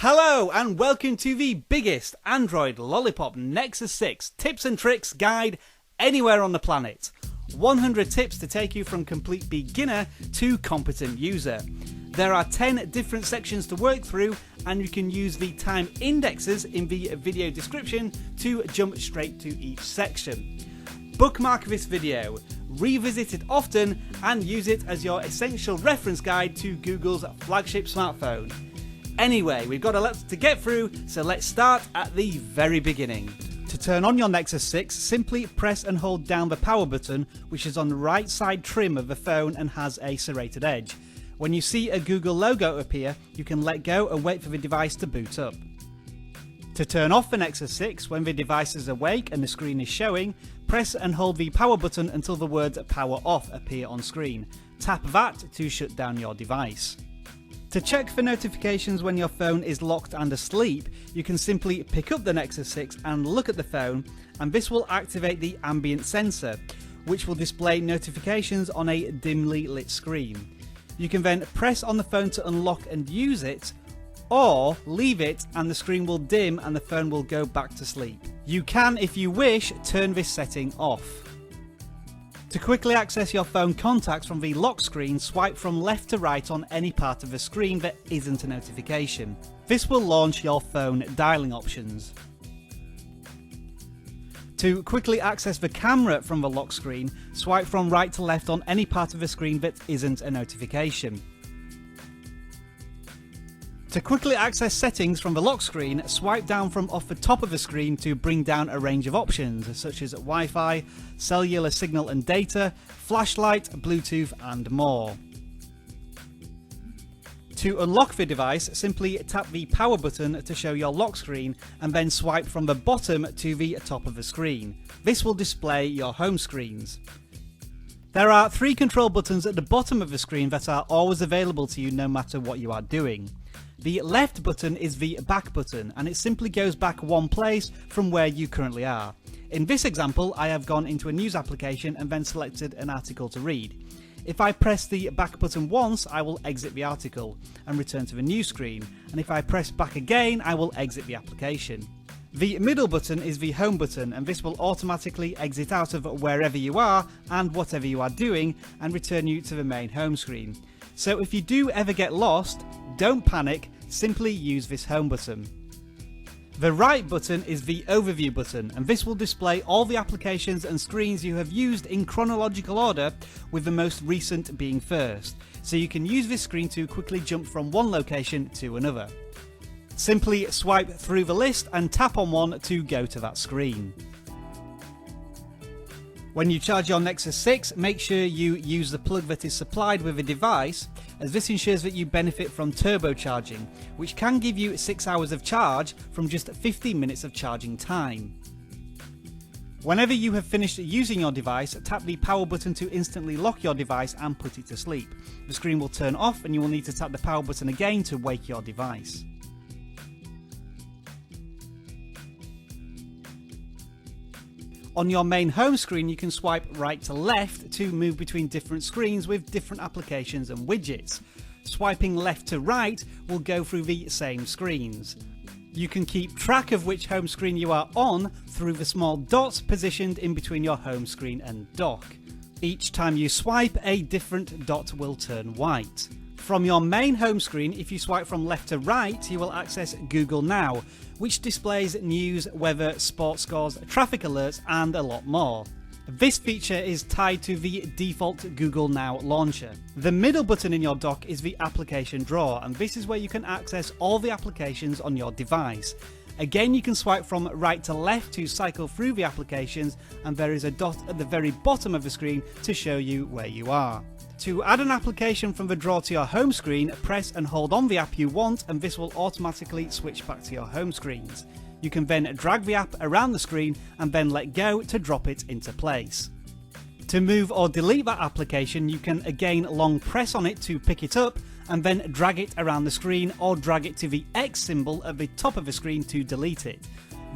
Hello and welcome to the biggest Android Lollipop Nexus 6 tips and tricks guide anywhere on the planet. 100 tips to take you from complete beginner to competent user. There are 10 different sections to work through and you can use the time indexes in the video description to jump straight to each section. Bookmark this video, revisit it often and use it as your essential reference guide to Google's flagship smartphone. Anyway, we've got a lot to get through, so let's start at the very beginning. To turn on your Nexus 6, simply press and hold down the power button, which is on the right side trim of the phone and has a serrated edge. When you see a Google logo appear, you can let go and wait for the device to boot up. To turn off the Nexus 6 when the device is awake and the screen is showing, press and hold the power button until the words power off appear on screen. Tap that to shut down your device. To check for notifications when your phone is locked and asleep, you can simply pick up the Nexus 6 and look at the phone, and this will activate the ambient sensor, which will display notifications on a dimly lit screen. You can then press on the phone to unlock and use it, or leave it and the screen will dim and the phone will go back to sleep. You can, if you wish, turn this setting off. To quickly access your phone contacts from the lock screen, swipe from left to right on any part of the screen that isn't a notification. This will launch your phone dialing options. To quickly access the camera from the lock screen, swipe from right to left on any part of the screen that isn't a notification. To quickly access settings from the lock screen, swipe down from off the top of the screen to bring down a range of options such as Wi-Fi, cellular signal and data, flashlight, Bluetooth and more. To unlock the device, simply tap the power button to show your lock screen and then swipe from the bottom to the top of the screen. This will display your home screens. There are 3 control buttons at the bottom of the screen that are always available to you no matter what you are doing. The left button is the back button and it simply goes back one place from where you currently are. In this example, I have gone into a news application and then selected an article to read. If I press the back button once, I will exit the article and return to the news screen, and if I press back again, I will exit the application. The middle button is the home button and this will automatically exit out of wherever you are and whatever you are doing and return you to the main home screen. So if you do ever get lost, don't panic, simply use this home button. The right button is the overview button and this will display all the applications and screens you have used in chronological order, with the most recent being first. So you can use this screen to quickly jump from one location to another. Simply swipe through the list and tap on one to go to that screen. When you charge your Nexus 6, make sure you use the plug that is supplied with the device, as this ensures that you benefit from turbocharging, which can give you 6 hours of charge from just 15 minutes of charging time. Whenever you have finished using your device, tap the power button to instantly lock your device and put it to sleep. The screen will turn off and you will need to tap the power button again to wake your device. On your main home screen, you can swipe right to left to move between different screens with different applications and widgets. Swiping left to right will go through the same screens. You can keep track of which home screen you are on through the small dots positioned in between your home screen and dock. Each time you swipe, a different dot will turn white. From your main home screen, if you swipe from left to right, you will access Google Now, which displays news, weather, sports scores, traffic alerts, and a lot more. This feature is tied to the default Google Now launcher. The middle button in your dock is the application drawer, and this is where you can access all the applications on your device. Again, you can swipe from right to left to cycle through the applications, and there is a dot at the very bottom of the screen to show you where you are. To add an application from the drawer to your home screen, press and hold on the app you want and this will automatically switch back to your home screens. You can then drag the app around the screen and then let go to drop it into place. To move or delete that application, you can again long press on it to pick it up and then drag it around the screen or drag it to the X symbol at the top of the screen to delete it.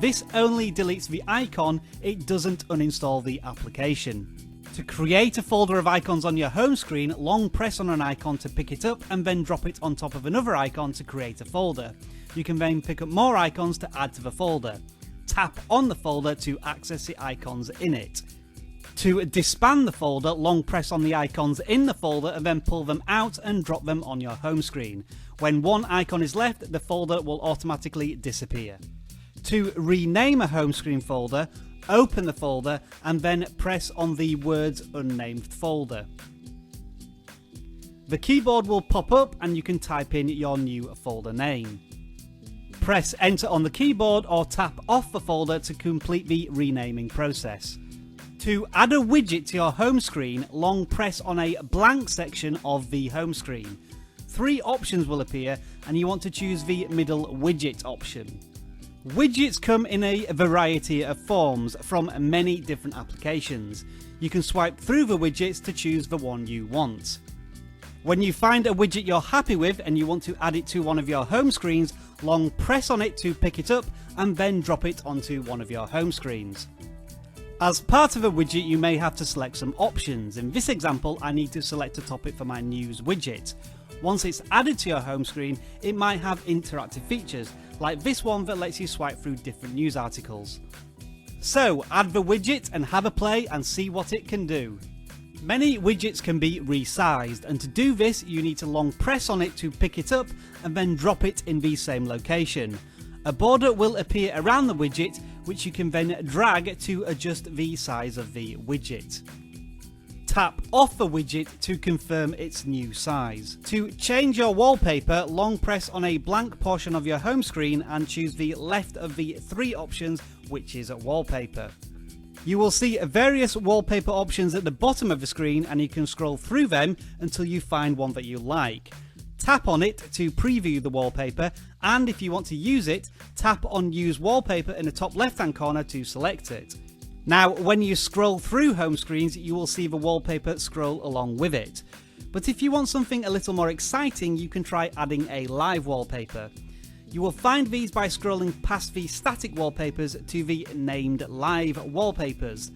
This only deletes the icon, it doesn't uninstall the application. To create a folder of icons on your home screen, long press on an icon to pick it up and then drop it on top of another icon to create a folder. You can then pick up more icons to add to the folder. Tap on the folder to access the icons in it. To disband the folder, long press on the icons in the folder and then pull them out and drop them on your home screen. When one icon is left, the folder will automatically disappear. To rename a home screen folder, open the folder and then press on the words unnamed folder. The keyboard will pop up and you can type in your new folder name. Press enter on the keyboard or tap off the folder to complete the renaming process. To add a widget to your home screen, long press on a blank section of the home screen. 3 options will appear and you want to choose the middle widget option. Widgets come in a variety of forms from many different applications. You can swipe through the widgets to choose the one you want. When you find a widget you're happy with and you want to add it to one of your home screens, long press on it to pick it up and then drop it onto one of your home screens. As part of a widget, you may have to select some options. In this example, I need to select a topic for my news widget. Once it's added to your home screen, it might have interactive features, like this one that lets you swipe through different news articles. So, add the widget and have a play and see what it can do. Many widgets can be resized, and to do this, you need to long press on it to pick it up and then drop it in the same location. A border will appear around the widget, which you can then drag to adjust the size of the widget. Tap off the widget to confirm its new size. To change your wallpaper, long press on a blank portion of your home screen and choose the left of the 3 options, which is wallpaper. You will see various wallpaper options at the bottom of the screen and you can scroll through them until you find one that you like. Tap on it to preview the wallpaper, and if you want to use it, tap on Use Wallpaper in the top left hand corner to select it. Now, when you scroll through home screens, you will see the wallpaper scroll along with it. But if you want something a little more exciting, you can try adding a live wallpaper. You will find these by scrolling past the static wallpapers to the named live wallpapers.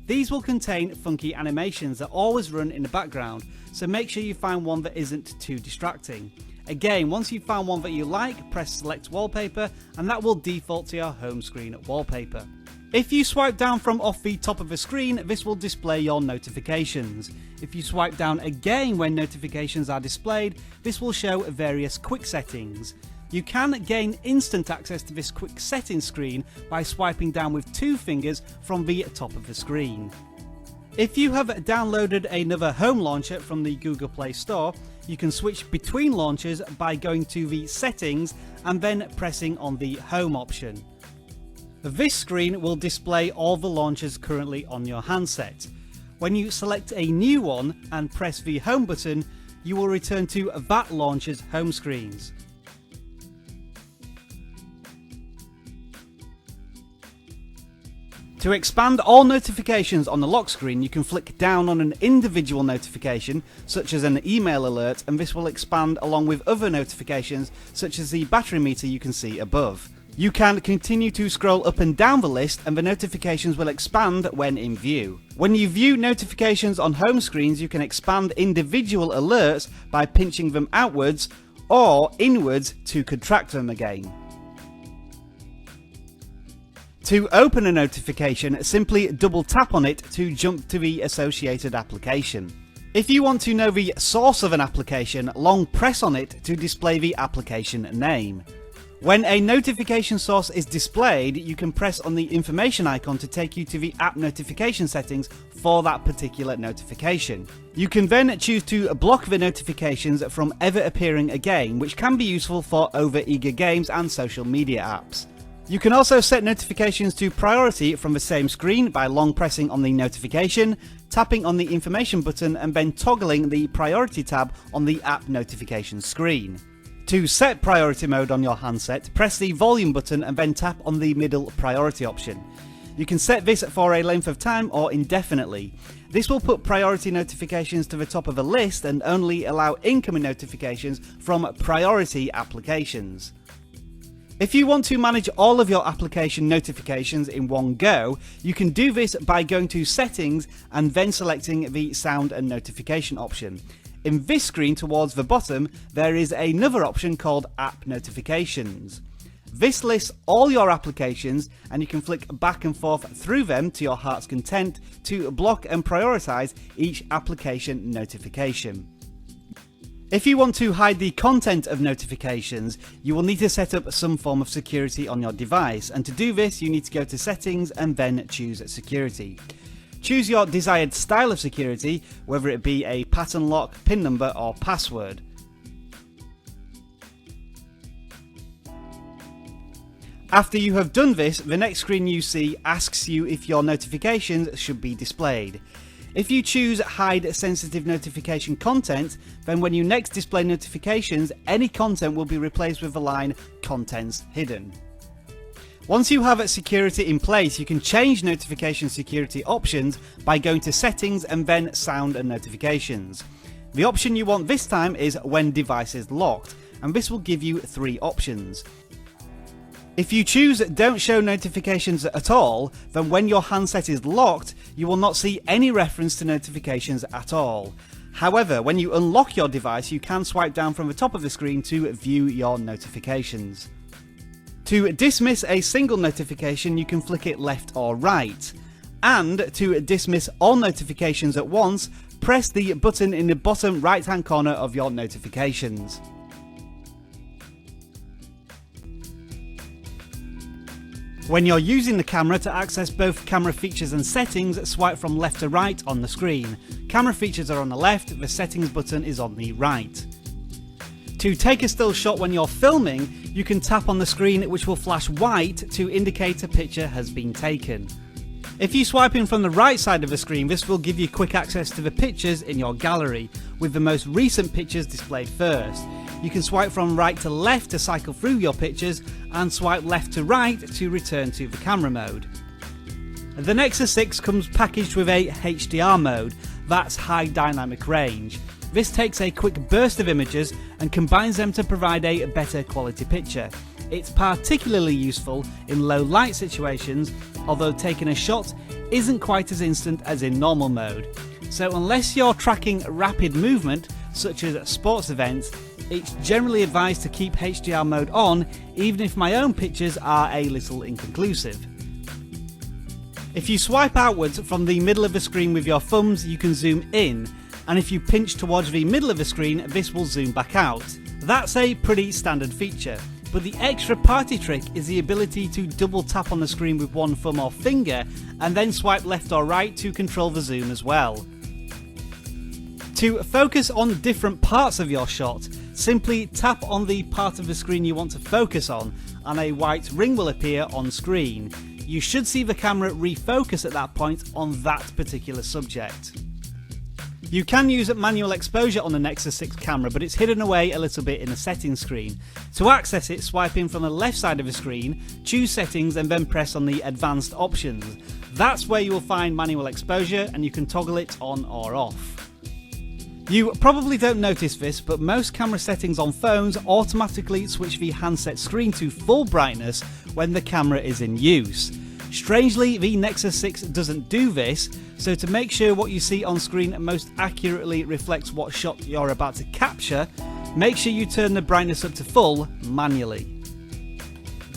These will contain funky animations that always run in the background, so make sure you find one that isn't too distracting. Again, once you've found one that you like, press select wallpaper and that will default to your home screen wallpaper. If you swipe down from off the top of the screen, this will display your notifications. If you swipe down again when notifications are displayed, this will show various quick settings. You can gain instant access to this quick settings screen by swiping down with 2 fingers from the top of the screen. If you have downloaded another home launcher from the Google Play Store, you can switch between launchers by going to the settings and then pressing on the home option. This screen will display all the launchers currently on your handset. When you select a new one and press the home button, you will return to that launcher's home screens. To expand all notifications on the lock screen, you can flick down on an individual notification, such as an email alert, and this will expand along with other notifications, such as the battery meter you can see above. You can continue to scroll up and down the list, and the notifications will expand when in view. When you view notifications on home screens, you can expand individual alerts by pinching them outwards or inwards to contract them again. To open a notification, simply double tap on it to jump to the associated application. If you want to know the source of an application, long press on it to display the application name. When a notification source is displayed, you can press on the information icon to take you to the app notification settings for that particular notification. You can then choose to block the notifications from ever appearing again, which can be useful for overeager games and social media apps. You can also set notifications to priority from the same screen by long pressing on the notification, tapping on the information button and then toggling the priority tab on the app notification screen. To set priority mode on your handset, press the volume button and then tap on the middle priority option. You can set this for a length of time or indefinitely. This will put priority notifications to the top of a list and only allow incoming notifications from priority applications. If you want to manage all of your application notifications in one go, you can do this by going to Settings and then selecting the Sound and Notification option. In this screen towards the bottom, there is another option called App Notifications. This lists all your applications and you can flick back and forth through them to your heart's content to block and prioritize each application notification. If you want to hide the content of notifications, you will need to set up some form of security on your device, and to do this you need to go to Settings and then choose Security. Choose your desired style of security, whether it be a pattern lock, PIN number or password. After you have done this, the next screen you see asks you if your notifications should be displayed. If you choose Hide Sensitive Notification Content, then when you next display notifications, any content will be replaced with the line Contents Hidden. Once you have security in place, you can change notification security options by going to Settings and then Sound and Notifications. The option you want this time is When Device is Locked, and this will give you 3 options. If you choose Don't Show Notifications at all, then when your handset is locked, you will not see any reference to notifications at all. However, when you unlock your device, you can swipe down from the top of the screen to view your notifications. To dismiss a single notification, you can flick it left or right. And to dismiss all notifications at once, press the button in the bottom right hand corner of your notifications. When you're using the camera, to access both camera features and settings, swipe from left to right on the screen. Camera features are on the left, the settings button is on the right. To take a still shot when you're filming, you can tap on the screen which will flash white to indicate a picture has been taken. If you swipe in from the right side of the screen, this will give you quick access to the pictures in your gallery, with the most recent pictures displayed first. You can swipe from right to left to cycle through your pictures, and swipe left to right to return to the camera mode. The Nexus 6 comes packaged with a HDR mode, that's High Dynamic Range. This takes a quick burst of images and combines them to provide a better quality picture. It's particularly useful in low light situations, although taking a shot isn't quite as instant as in normal mode. So unless you're tracking rapid movement, such as sports events, it's generally advised to keep HDR mode on, even if my own pictures are a little inconclusive. If you swipe outwards from the middle of the screen with your thumbs, you can zoom in, and if you pinch towards the middle of the screen, this will zoom back out. That's a pretty standard feature, but the extra party trick is the ability to double tap on the screen with one thumb or finger, and then swipe left or right to control the zoom as well. To focus on different parts of your shot, simply tap on the part of the screen you want to focus on, and a white ring will appear on screen. You should see the camera refocus at that point on that particular subject. You can use manual exposure on the Nexus 6 camera, but it's hidden away a little bit in the settings screen. To access it, swipe in from the left side of the screen, choose settings and then press on the advanced options. That's where you will find manual exposure, and you can toggle it on or off. You probably don't notice this, but most camera settings on phones automatically switch the handset screen to full brightness when the camera is in use. Strangely, the Nexus 6 doesn't do this, so to make sure what you see on screen most accurately reflects what shot you're about to capture, make sure you turn the brightness up to full manually.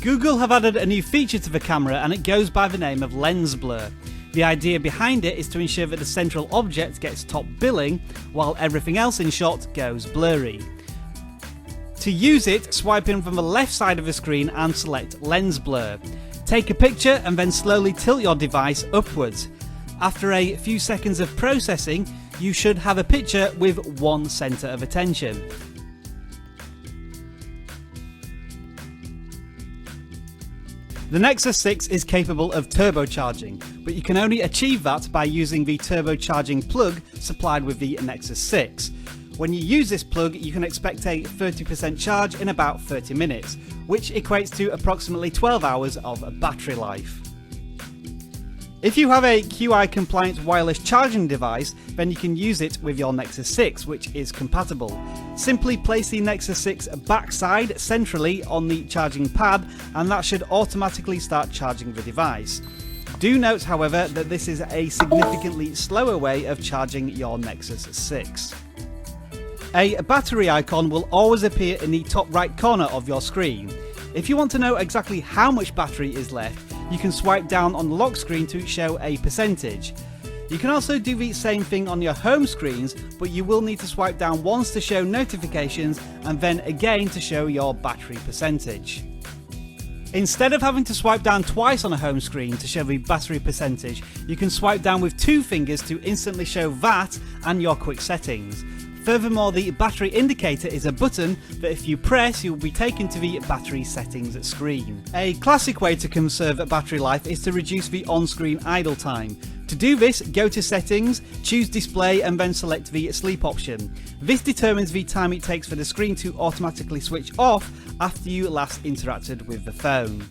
Google have added a new feature to the camera, and it goes by the name of lens blur. The idea behind it is to ensure that the central object gets top billing, while everything else in shot goes blurry. To use it, swipe in from the left side of the screen and select lens blur. Take a picture and then slowly tilt your device upwards. After a few seconds of processing, you should have a picture with one centre of attention. The Nexus 6 is capable of turbocharging, but you can only achieve that by using the turbocharging plug supplied with the Nexus 6. When you use this plug, you can expect a 30% charge in about 30 minutes, which equates to approximately 12 hours of battery life. If you have a QI compliant wireless charging device, then you can use it with your Nexus 6, which is compatible. Simply place the Nexus 6 backside centrally on the charging pad, and that should automatically start charging the device. Do note, however, that this is a significantly slower way of charging your Nexus 6. A battery icon will always appear in the top right corner of your screen. If you want to know exactly how much battery is left, you can swipe down on the lock screen to show a percentage. You can also do the same thing on your home screens, but you will need to swipe down once to show notifications and then again to show your battery percentage. Instead of having to swipe down twice on a home screen to show the battery percentage, you can swipe down with 2 fingers to instantly show that and your quick settings. Furthermore, the battery indicator is a button that if you press, you'll be taken to the battery settings screen. A classic way to conserve battery life is to reduce the on-screen idle time. To do this, go to Settings, choose Display and then select the Sleep option. This determines the time it takes for the screen to automatically switch off after you last interacted with the phone.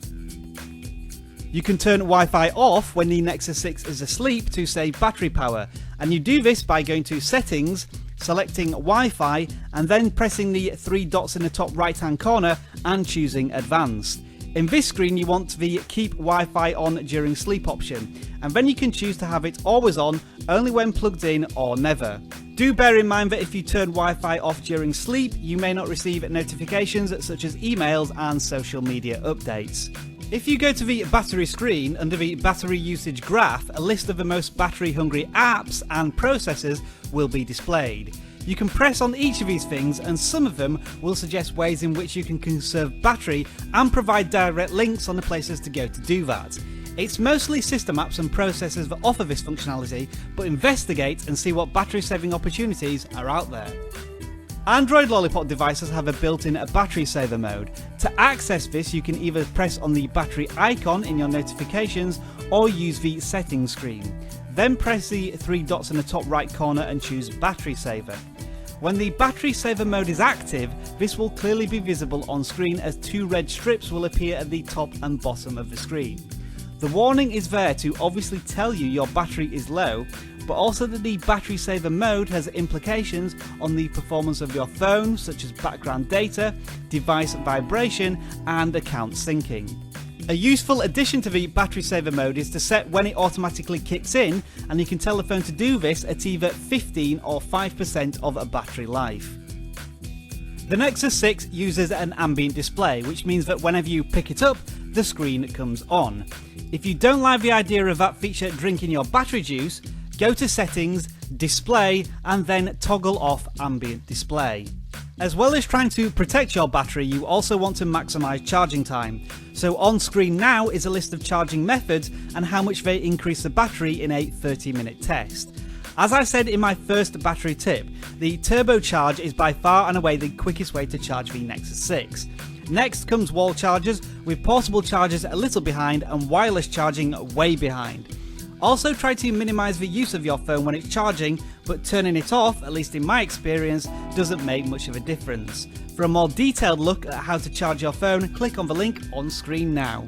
You can turn Wi-Fi off when the Nexus 6 is asleep to save battery power, and you do this by going to Settings, selecting Wi-Fi and then pressing the 3 dots in the top right hand corner and choosing Advanced. In this screen you want the Keep Wi-Fi on during sleep option, and then you can choose to have it always on, only when plugged in or never. Do bear in mind that if you turn Wi-Fi off during sleep, you may not receive notifications such as emails and social media updates. If you go to the battery screen, under the battery usage graph, a list of the most battery hungry apps and processors will be displayed. You can press on each of these things and some of them will suggest ways in which you can conserve battery and provide direct links on the places to go to do that. It's mostly system apps and processors that offer this functionality, but investigate and see what battery saving opportunities are out there. Android Lollipop devices have a built-in battery saver mode. To access this, you can either press on the battery icon in your notifications or use the settings screen. Then press the 3 dots in the top right corner and choose battery saver. When the battery saver mode is active, this will clearly be visible on screen as 2 red strips will appear at the top and bottom of the screen. The warning is there to obviously tell you your battery is low, but also that the battery saver mode has implications on the performance of your phone, such as background data, device vibration, and account syncing. A useful addition to the battery saver mode is to set when it automatically kicks in, and you can tell the phone to do this at either 15 or 5% of a battery life. The Nexus 6 uses an ambient display, which means that whenever you pick it up, the screen comes on. If you don't like the idea of that feature drinking your battery juice, go to Settings, Display, and then toggle off Ambient Display. As well as trying to protect your battery, you also want to maximize charging time. So on screen now is a list of charging methods and how much they increase the battery in a 30-minute test. As I said in my first battery tip, the turbo charge is by far and away the quickest way to charge the Nexus 6. Next comes wall chargers, with portable chargers a little behind and wireless charging way behind. Also try to minimise the use of your phone when it's charging, but turning it off, at least in my experience, doesn't make much of a difference. For a more detailed look at how to charge your phone, click on the link on screen now.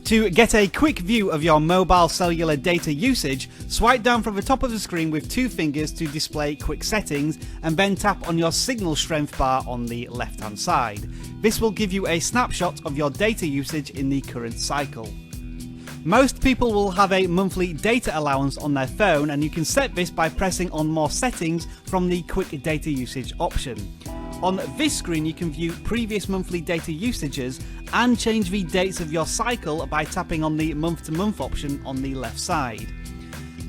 To get a quick view of your mobile cellular data usage, swipe down from the top of the screen with 2 fingers to display quick settings and then tap on your signal strength bar on the left hand side. This will give you a snapshot of your data usage in the current cycle. Most people will have a monthly data allowance on their phone, and you can set this by pressing on more settings from the quick data usage option. On this screen you can view previous monthly data usages and change the dates of your cycle by tapping on the month to month option on the left side.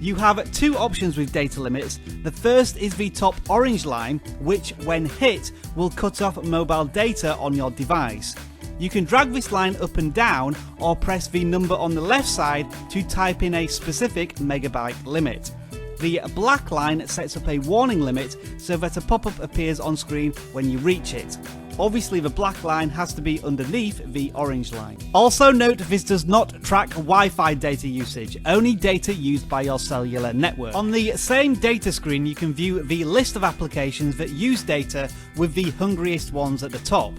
You have 2 options with data limits. The first is the top orange line, which when hit will cut off mobile data on your device. You can drag this line up and down or press the number on the left side to type in a specific megabyte limit. The black line sets up a warning limit so that a pop-up appears on screen when you reach it. Obviously the black line has to be underneath the orange line. Also note this does not track Wi-Fi data usage, only data used by your cellular network. On the same data screen you can view the list of applications that use data with the hungriest ones at the top.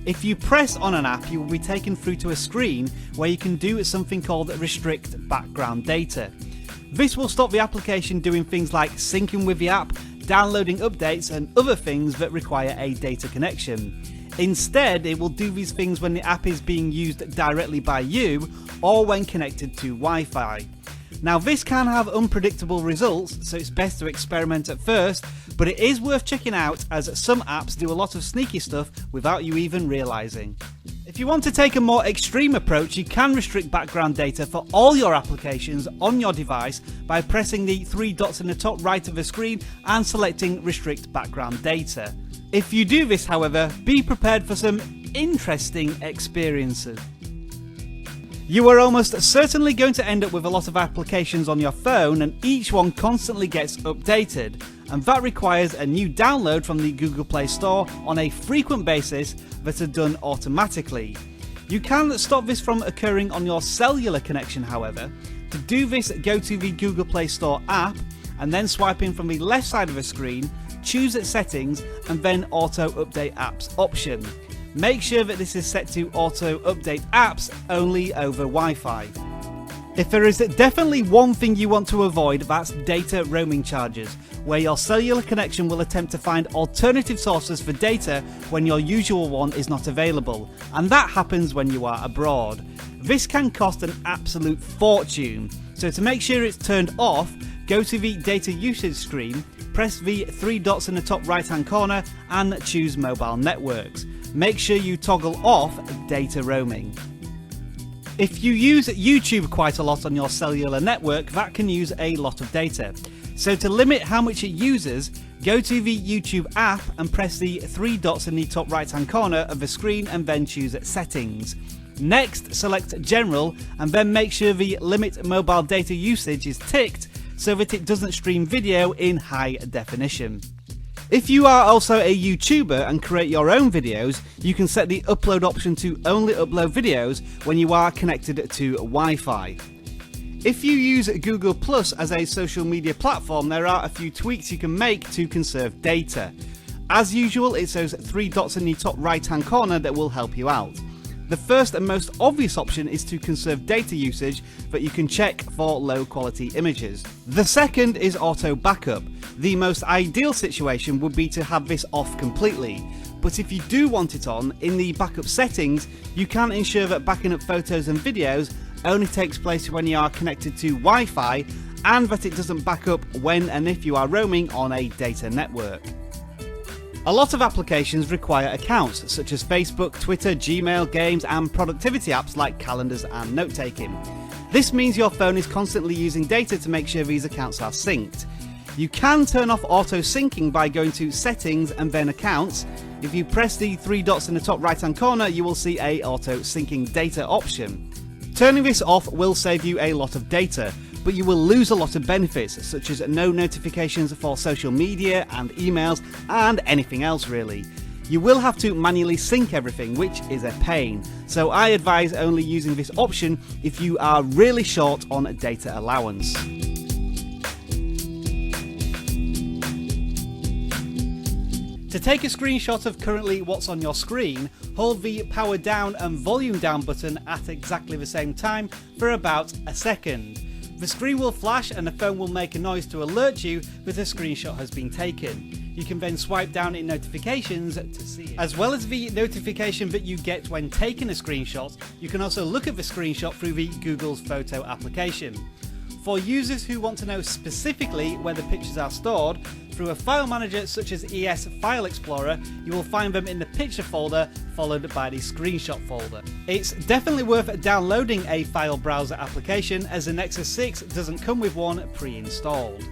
If you press on an app, you will be taken through to a screen where you can do something called restrict background data. This will stop the application doing things like syncing with the app, downloading updates and other things that require a data connection. Instead, it will do these things when the app is being used directly by you or when connected to Wi-Fi. Now, this can have unpredictable results, so it's best to experiment at first, but it is worth checking out as some apps do a lot of sneaky stuff without you even realizing. If you want to take a more extreme approach, you can restrict background data for all your applications on your device by pressing the three dots in the top right of the screen and selecting Restrict Background Data. If you do this, however, be prepared for some interesting experiences. You are almost certainly going to end up with a lot of applications on your phone, and each one constantly gets updated, and that requires a new download from the Google Play Store on a frequent basis that are done automatically. You can stop this from occurring on your cellular connection, however. To do this, go to the Google Play Store app and then swiping from the left side of the screen, choose Settings and then Auto Update Apps option. Make sure that this is set to auto update apps only over Wi-Fi. If there is definitely one thing you want to avoid, that's data roaming charges, where your cellular connection will attempt to find alternative sources for data when your usual one is not available, and that happens when you are abroad. This can cost an absolute fortune, so to make sure it's turned off, go to the data usage screen, press the three dots in the top right hand corner and choose mobile networks. Make sure you toggle off data roaming. If you use YouTube quite a lot on your cellular network, that can use a lot of data. So to limit how much it uses, go to the YouTube app and press the three dots in the top right hand corner of the screen and then choose Settings. Next, select General and then make sure the Limit Mobile Data Usage is ticked so that it doesn't stream video in high definition. If you are also a YouTuber and create your own videos, you can set the upload option to only upload videos when you are connected to Wi-Fi. If you use Google Plus as a social media platform, there are a few tweaks you can make to conserve data. As usual, it's those three dots in the top right hand corner that will help you out. The first and most obvious option is to conserve data usage, but you can check for low quality images. The second is auto backup. The most ideal situation would be to have this off completely, but if you do want it on, in the backup settings, you can ensure that backing up photos and videos only takes place when you are connected to Wi-Fi, and that it doesn't back up when and if you are roaming on a data network. A lot of applications require accounts, such as Facebook, Twitter, Gmail, games and productivity apps like calendars and note-taking. This means your phone is constantly using data to make sure these accounts are synced. You can turn off auto-syncing by going to Settings and then Accounts. If you press the three dots in the top right-hand corner, you will see a auto-syncing data option. Turning this off will save you a lot of data, but you will lose a lot of benefits, such as no notifications for social media and emails and anything else really. You will have to manually sync everything, which is a pain, so I advise only using this option if you are really short on data allowance. To take a screenshot of currently what's on your screen, hold the power down and volume down button at exactly the same time for about a second. The screen will flash and the phone will make a noise to alert you that a screenshot has been taken. You can then swipe down in notifications to see it. As well as the notification that you get when taking a screenshot, you can also look at the screenshot through the Google's Photo application. For users who want to know specifically where the pictures are stored, through a file manager such as ES File Explorer, you will find them in the picture folder followed by the screenshot folder. It's definitely worth downloading a file browser application, as the Nexus 6 doesn't come with one pre-installed.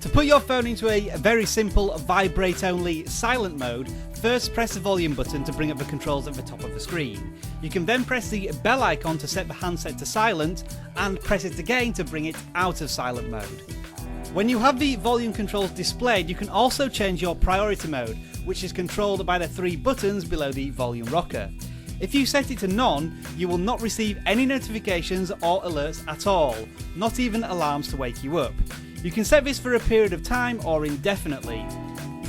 To put your phone into a very simple vibrate only silent mode, first press the volume button to bring up the controls at the top of the screen. You can then press the bell icon to set the handset to silent and press it again to bring it out of silent mode. When you have the volume controls displayed, you can also change your priority mode, which is controlled by the three buttons below the volume rocker. If you set it to none, you will not receive any notifications or alerts at all, not even alarms to wake you up. You can set this for a period of time or indefinitely.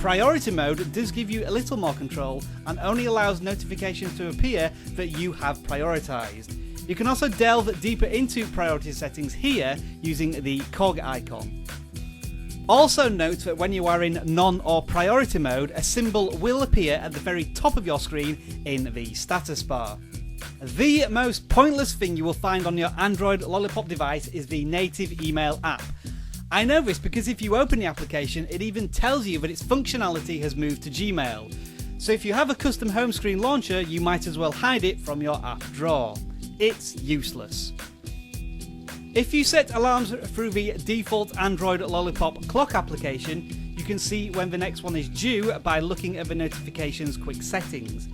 Priority mode does give you a little more control and only allows notifications to appear that you have prioritized. You can also delve deeper into priority settings here using the cog icon. Also note that when you are in non or priority mode, a symbol will appear at the very top of your screen in the status bar. The most pointless thing you will find on your Android Lollipop device is the native email app. I know this because if you open the application, it even tells you that its functionality has moved to Gmail. So if you have a custom home screen launcher, you might as well hide it from your app drawer. It's useless. If you set alarms through the default Android Lollipop clock application, you can see when the next one is due by looking at the notifications quick settings.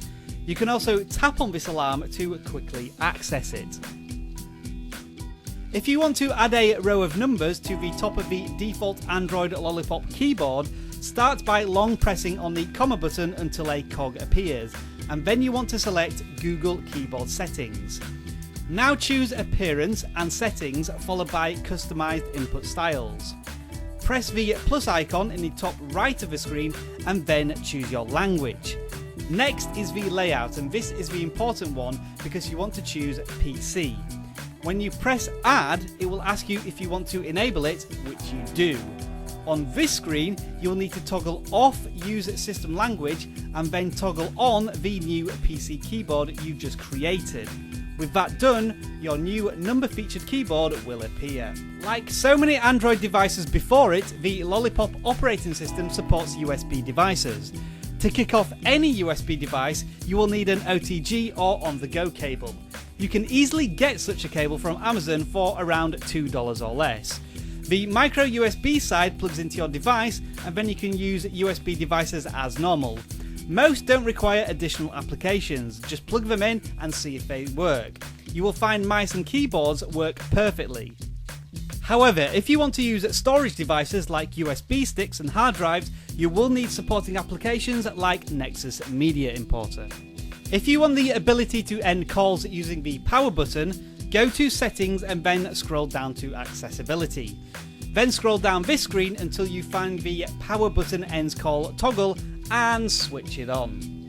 You can also tap on this alarm to quickly access it. If you want to add a row of numbers to the top of the default Android Lollipop keyboard, start by long pressing on the comma button until a cog appears, and then you want to select Google Keyboard Settings. Now choose Appearance and Settings followed by Customized Input Styles. Press the plus icon in the top right of the screen and then choose your language. Next is the layout, and this is the important one because you want to choose PC. When you press Add, it will ask you if you want to enable it, which you do. On this screen, you'll need to toggle off Use System Language and then toggle on the new PC keyboard you've just created. With that done, your new number-featured keyboard will appear. Like so many Android devices before it, the Lollipop operating system supports USB devices. To kick off any USB device, you will need an OTG or on-the-go cable. You can easily get such a cable from Amazon for around $2 or less. The micro USB side plugs into your device, and then you can use USB devices as normal. Most don't require additional applications, just plug them in and see if they work. You will find mice and keyboards work perfectly. However, if you want to use storage devices like USB sticks and hard drives, you will need supporting applications like Nexus Media Importer. If you want the ability to end calls using the power button, go to Settings and then scroll down to Accessibility. Then scroll down this screen until you find the power button ends call toggle and switch it on.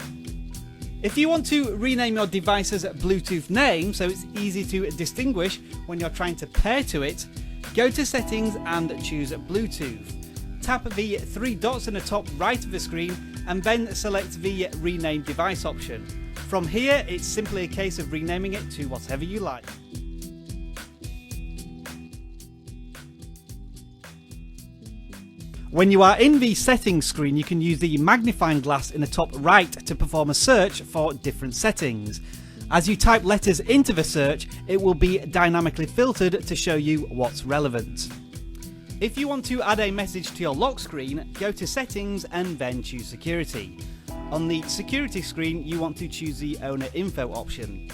If you want to rename your device's Bluetooth name so it's easy to distinguish when you're trying to pair to it, go to Settings and choose Bluetooth. Tap the three dots in the top right of the screen and then select the Rename Device option. From here, it's simply a case of renaming it to whatever you like. When you are in the settings screen, you can use the magnifying glass in the top right to perform a search for different settings. As you type letters into the search, it will be dynamically filtered to show you what's relevant. If you want to add a message to your lock screen, go to Settings and then choose Security. On the security screen, you want to choose the Owner Info option.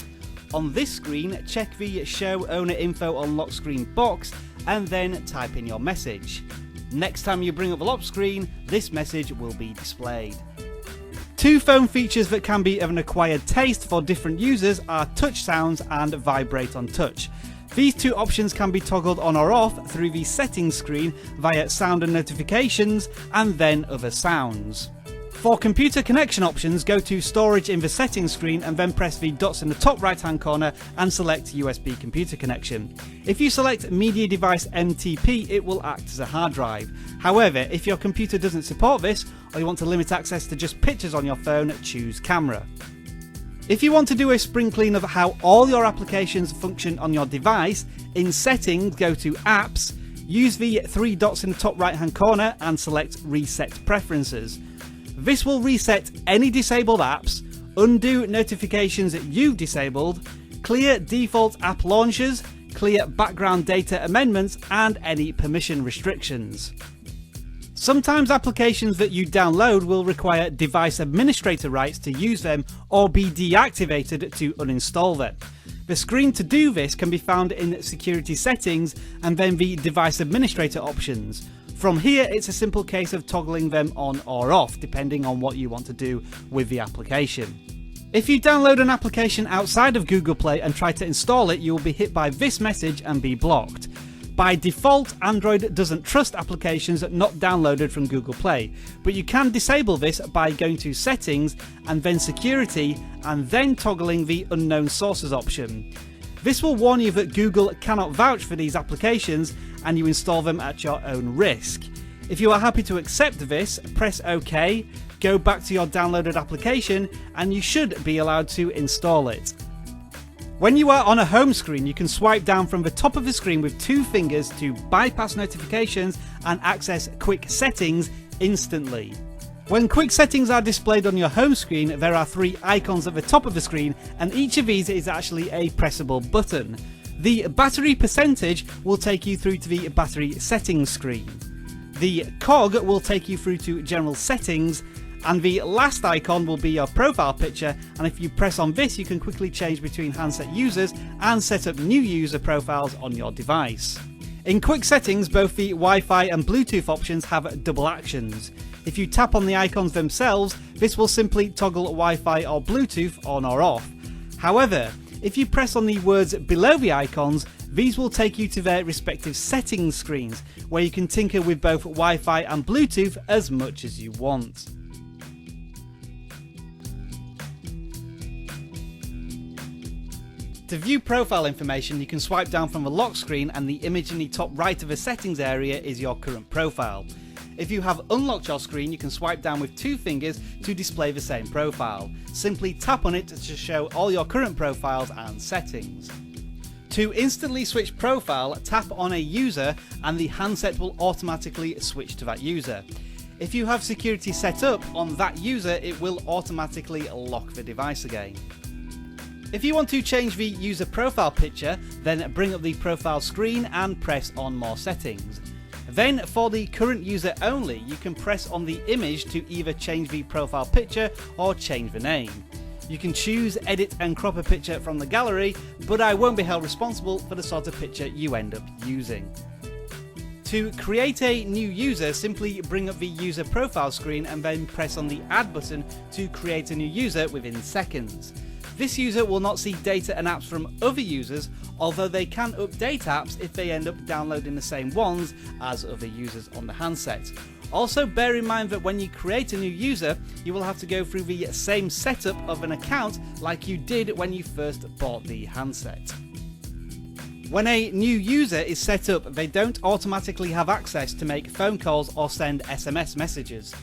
On this screen, check the Show Owner Info on Lock Screen box and then type in your message. Next time you bring up the lock screen, this message will be displayed. Two phone features that can be of an acquired taste for different users are Touch Sounds and Vibrate on Touch. These two options can be toggled on or off through the settings screen via Sound and Notifications and then Other Sounds. For computer connection options, go to Storage in the settings screen and then press the dots in the top right hand corner and select USB computer connection. If you select Media Device MTP, it will act as a hard drive. However, if your computer doesn't support this, or you want to limit access to just pictures on your phone, choose Camera. If you want to do a spring clean of how all your applications function on your device, in Settings go to Apps, use the three dots in the top right hand corner and select Reset Preferences. This will reset any disabled apps, undo notifications that you've disabled, clear default app launchers, clear background data amendments, and any permission restrictions. Sometimes applications that you download will require device administrator rights to use them or be deactivated to uninstall them. The screen to do this can be found in Security Settings and then the Device Administrator options. From here, it's a simple case of toggling them on or off, depending on what you want to do with the application. If you download an application outside of Google Play and try to install it, you will be hit by this message and be blocked. By default, Android doesn't trust applications not downloaded from Google Play, but you can disable this by going to Settings and then Security and then toggling the Unknown Sources option. This will warn you that Google cannot vouch for these applications and you install them at your own risk. If you are happy to accept this, press OK, go back to your downloaded application and you should be allowed to install it. When you are on a home screen, you can swipe down from the top of the screen with 2 fingers to bypass notifications and access quick settings instantly. When quick settings are displayed on your home screen, there are 3 icons at the top of the screen and each of these is actually a pressable button. The battery percentage will take you through to the battery settings screen. The cog will take you through to general settings, and the last icon will be your profile picture, and if you press on this you can quickly change between handset users and set up new user profiles on your device. In quick settings, both the Wi-Fi and Bluetooth options have double actions. If you tap on the icons themselves, this will simply toggle Wi-Fi or Bluetooth on or off. However, if you press on the words below the icons, these will take you to their respective settings screens, where you can tinker with both Wi-Fi and Bluetooth as much as you want. To view profile information, you can swipe down from the lock screen and the image in the top right of the settings area is your current profile. If you have unlocked your screen, you can swipe down with 2 fingers to display the same profile. Simply tap on it to show all your current profiles and settings. To instantly switch profile, tap on a user and the handset will automatically switch to that user. If you have security set up on that user, it will automatically lock the device again. If you want to change the user profile picture, then bring up the profile screen and press on More Settings. Then for the current user only, you can press on the image to either change the profile picture or change the name. You can choose edit and crop a picture from the gallery, but I won't be held responsible for the sort of picture you end up using. To create a new user, simply bring up the user profile screen and then press on the add button to create a new user within seconds. This user will not see data and apps from other users, although they can update apps if they end up downloading the same ones as other users on the handset. Also bear in mind that when you create a new user, you will have to go through the same setup of an account like you did when you first bought the handset. When a new user is set up, they don't automatically have access to make phone calls or send SMS messages.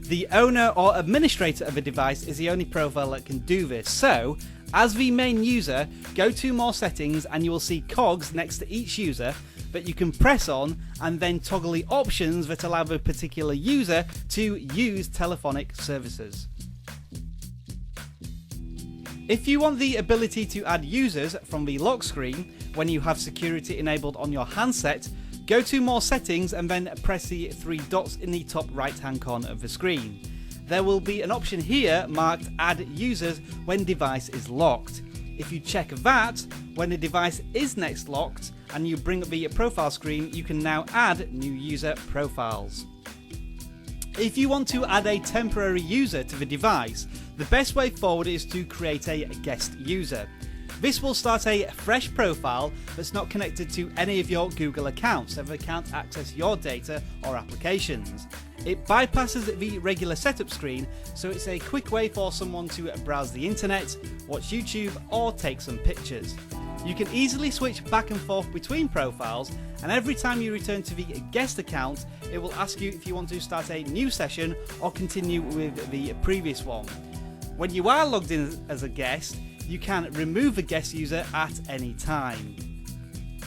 The owner or administrator of a device is the only profile that can do this, so as the main user, go to More Settings and you will see cogs next to each user that you can press on and then toggle the options that allow the particular user to use telephonic services. If you want the ability to add users from the lock screen when you have security enabled on your handset, go to More Settings and then press the 3 dots in the top right hand corner of the screen. There will be an option here marked Add Users when device is locked. If you check that, when the device is next locked and you bring up the profile screen, you can now add new user profiles. If you want to add a temporary user to the device, the best way forward is to create a guest user. This will start a fresh profile that's not connected to any of your Google accounts, so they can't access your data or applications. It bypasses the regular setup screen, so it's a quick way for someone to browse the internet, watch YouTube, or take some pictures. You can easily switch back and forth between profiles, and every time you return to the guest account, it will ask you if you want to start a new session or continue with the previous one. When you are logged in as a guest, you can remove the guest user at any time.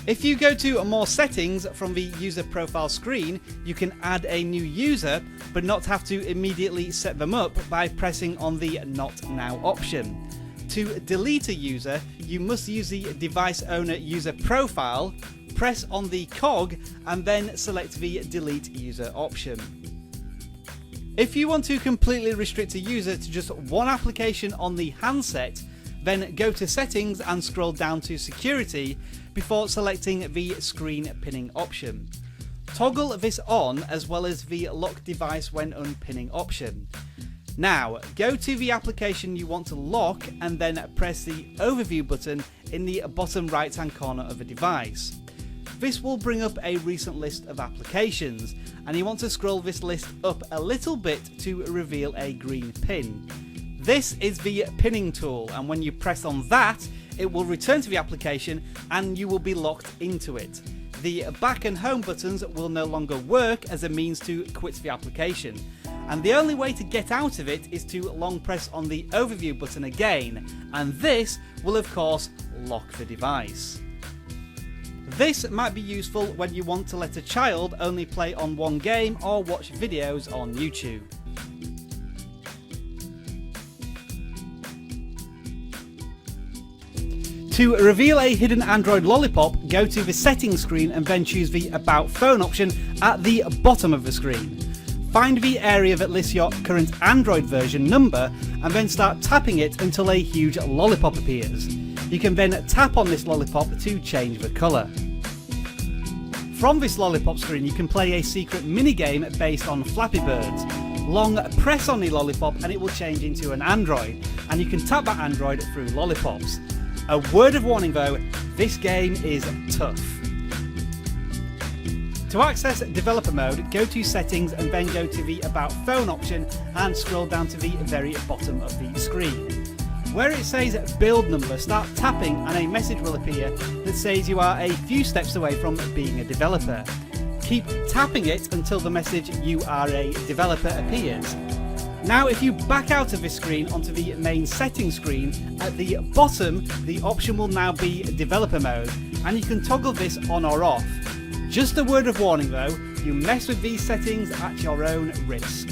If you go to More Settings from the user profile screen, you can add a new user but not have to immediately set them up by pressing on the Not Now option. To delete a user, you must use the device owner user profile, press on the cog and then select the Delete User option. If you want to completely restrict a user to just one application on the handset, then go to Settings and scroll down to Security before selecting the Screen Pinning option. Toggle this on as well as the Lock Device when Unpinning option. Now, go to the application you want to lock and then press the Overview button in the bottom right hand corner of the device. this will bring up a recent list of applications, and you want to scroll this list up a little bit to reveal a green pin. This is the pinning tool, and when you press on that, it will return to the application and you will be locked into it. The back and home buttons will no longer work as a means to quit the application, and the only way to get out of it is to long press on the overview button again, and this will of course lock the device. This might be useful when you want to let a child only play on one game or watch videos on YouTube. To reveal a hidden Android Lollipop, go to the settings screen and then choose the About Phone option at the bottom of the screen. Find the area that lists your current Android version number and then start tapping it until a huge lollipop appears. You can then tap on this lollipop to change the colour. From this lollipop screen you can play a secret minigame based on Flappy Birds. Long press on the lollipop and it will change into an Android, and you can tap that Android through lollipops. A word of warning though, this game is tough. To access developer mode, go to settings and then go to the About Phone option and scroll down to the very bottom of the screen. Where it says build number, start tapping and a message will appear that says you are a few steps away from being a developer. Keep tapping it until the message you are a developer appears. Now if you back out of this screen onto the main settings screen, at the bottom the option will now be developer mode, and you can toggle this on or off. Just a word of warning though, you mess with these settings at your own risk.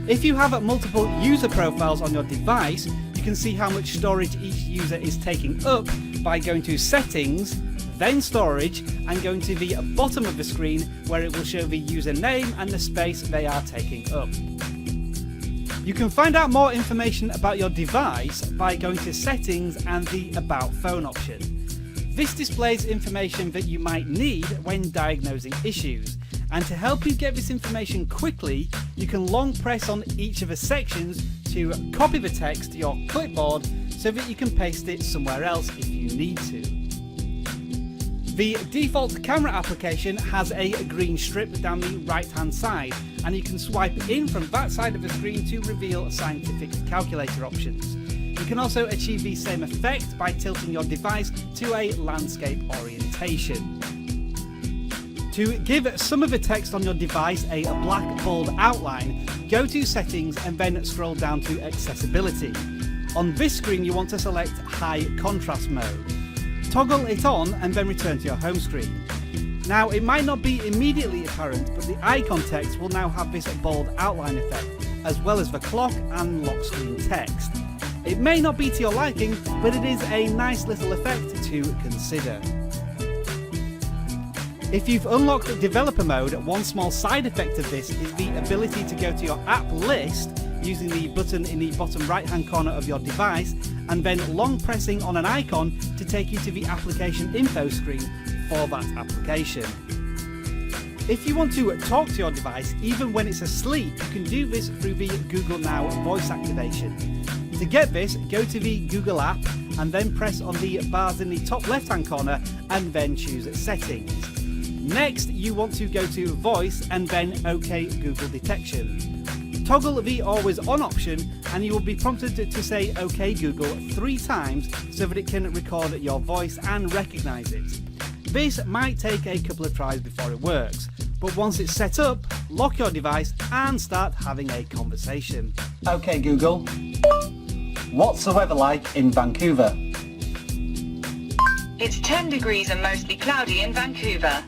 If you have multiple user profiles on your device, you can see how much storage each user is taking up by going to settings, then storage, and going to the bottom of the screen where it will show the username and the space they are taking up. You can find out more information about your device by going to settings and the About Phone option. This displays information that you might need when diagnosing issues, and to help you get this information quickly, you can long press on each of the sections to copy the text to your clipboard so that you can paste it somewhere else if you need to. The default camera application has a green strip down the right hand side, and you can swipe in from that side of the screen to reveal scientific calculator options. You can also achieve the same effect by tilting your device to a landscape orientation. To give some of the text on your device a black bold outline, go to settings and then scroll down to accessibility. On this screen you want to select high contrast mode. Toggle it on and then return to your home screen. Now it might not be immediately apparent, but the icon text will now have this bold outline effect, as well as the clock and lock screen text. It may not be to your liking, but it is a nice little effect to consider. If you've unlocked developer mode, one small side effect of this is the ability to go to your app list using the button in the bottom right hand corner of your device and then long pressing on an icon to take you to the application info screen for that application. If you want to talk to your device even when it's asleep, you can do this through the Google Now voice activation. To get this, go to the Google app and then press on the bars in the top left hand corner and then choose settings. Next you want to go to voice and then OK Google detection. Toggle the always on option and you will be prompted to say OK Google 3 times so that it can record your voice and recognise it. This might take a couple of tries before it works, but once it's set up, lock your device and start having a conversation. OK Google, what's the weather like in Vancouver? It's 10 degrees and mostly cloudy in Vancouver.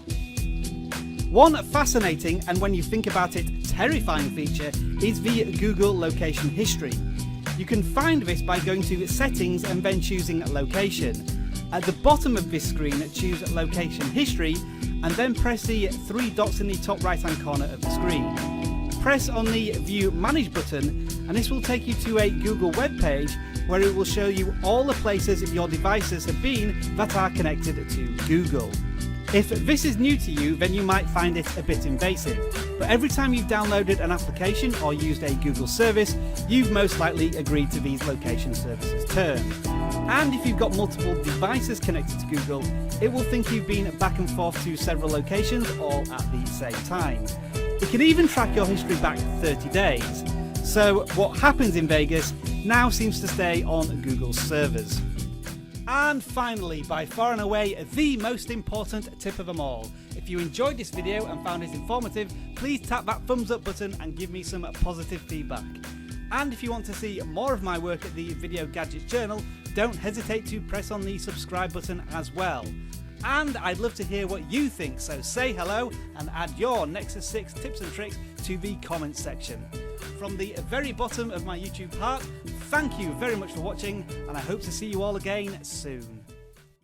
One fascinating, and when you think about it, terrifying feature is the Google location history. You can find this by going to settings and then choosing location. At the bottom of this screen, choose location history and then press the 3 dots in the top right hand corner of the screen. Press on the view manage button and this will take you to a Google web page where it will show you all the places your devices have been that are connected to Google. If this is new to you, then you might find it a bit invasive, but every time you've downloaded an application or used a Google service, you've most likely agreed to these location services terms. And if you've got multiple devices connected to Google, it will think you've been back and forth to several locations all at the same time. It can even track your history back 30 days. So what happens in Vegas now seems to stay on Google's servers. And finally, by far and away, the most important tip of them all. If you enjoyed this video and found it informative, please tap that thumbs up button and give me some positive feedback. And if you want to see more of my work at the Video Gadgets Journal, don't hesitate to press on the subscribe button as well. And I'd love to hear what you think, so say hello and add your Nexus 6 tips and tricks to the comments section. From the very bottom of my YouTube heart, thank you very much for watching, and I hope to see you all again soon.